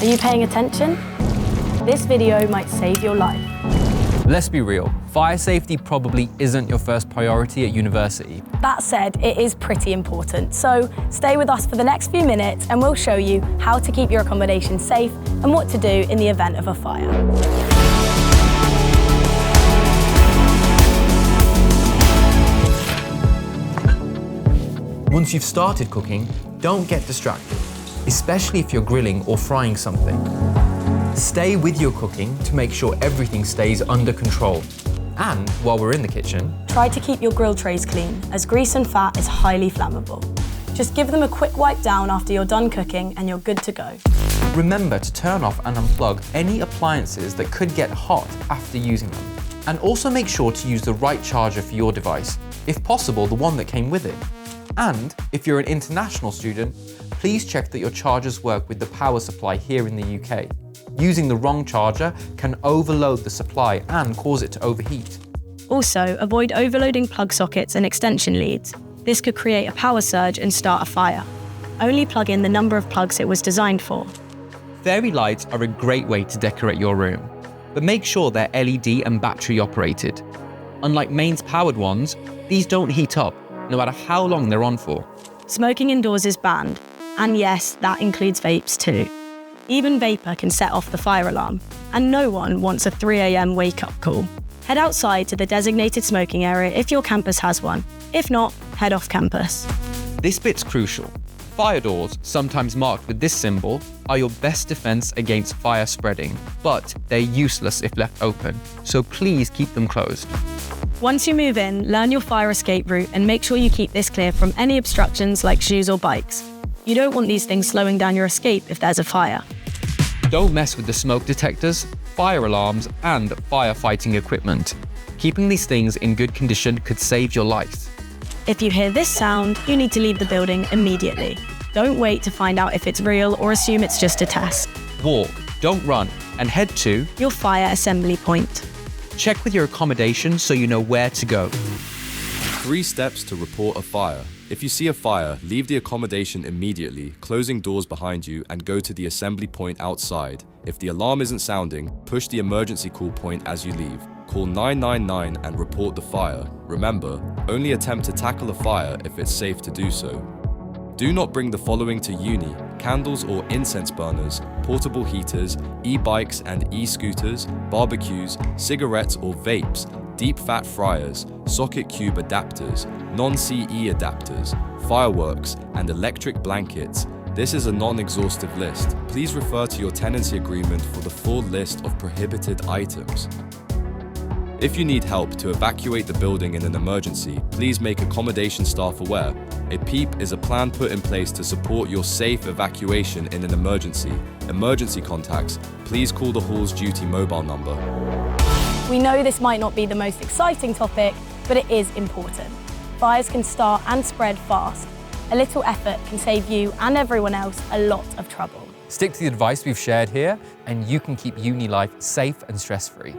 Are you paying attention? This video might save your life. Let's be real, fire safety probably isn't your first priority at university. That said, it is pretty important, so stay with us for the next few minutes and we'll show you how to keep your accommodation safe and what to do in the event of a fire. Once you've started cooking, don't get distracted, especially if you're grilling or frying something. Stay with your cooking to make sure everything stays under control. And while we're in the kitchen, try to keep your grill trays clean, as grease and fat is highly flammable. Just give them a quick wipe down after you're done cooking and you're good to go. remember to turn off and unplug any appliances that could get hot after using them. And also make sure to use the right charger for your device, if possible the one that came with it. And if you're an international student, please check that your chargers work with the power supply here in the UK. Using the wrong charger can overload the supply and cause it to overheat. Also, avoid overloading plug sockets and extension leads. This could create a power surge and start a fire. Only plug in the number of plugs it was designed for. Fairy lights are a great way to decorate your room, but make sure they're LED and battery operated. Unlike mains powered ones, these don't heat up, no matter how long they're on for. Smoking indoors is banned, and yes, that includes vapes too. Even vapor can set off the fire alarm, and no one wants a 3 AM wake-up call. Head outside to the designated smoking area if your campus has one. If not, head off campus. This bit's crucial. Fire doors, sometimes marked with this symbol, are your best defense against fire spreading, but they're useless if left open, so please keep them closed. Once you move in, learn your fire escape route and make sure you keep this clear from any obstructions like shoes or bikes. You don't want these things slowing down your escape if there's a fire. Don't mess with the smoke detectors, fire alarms, and firefighting equipment. Keeping these things in good condition could save your life. If you hear this sound, you need to leave the building immediately. Don't wait to find out if it's real or assume it's just a test. Walk, don't run, and head to your fire assembly point. Check with your accommodation so you know where to go. 3 steps to report a fire. If you see a fire, leave the accommodation immediately, closing doors behind you, and go to the assembly point outside. If the alarm isn't sounding, push the emergency call point as you leave. Call 999 and report the fire. Remember, only attempt to tackle a fire if it's safe to do so. Do not bring the following to uni: candles or incense burners, portable heaters, e-bikes and e-scooters, barbecues, cigarettes or vapes, deep fat fryers, socket cube adapters, non-CE adapters, fireworks, and electric blankets. This is a non-exhaustive list. Please refer to your tenancy agreement for the full list of prohibited items. If you need help to evacuate the building in an emergency, please make accommodation staff aware. A PEEP is a plan put in place to support your safe evacuation in an emergency. Emergency contacts, please call the hall's duty mobile number. We know this might not be the most exciting topic, but it is important. Fires can start and spread fast. A little effort can save you and everyone else a lot of trouble. Stick to the advice we've shared here, and you can keep uni life safe and stress-free.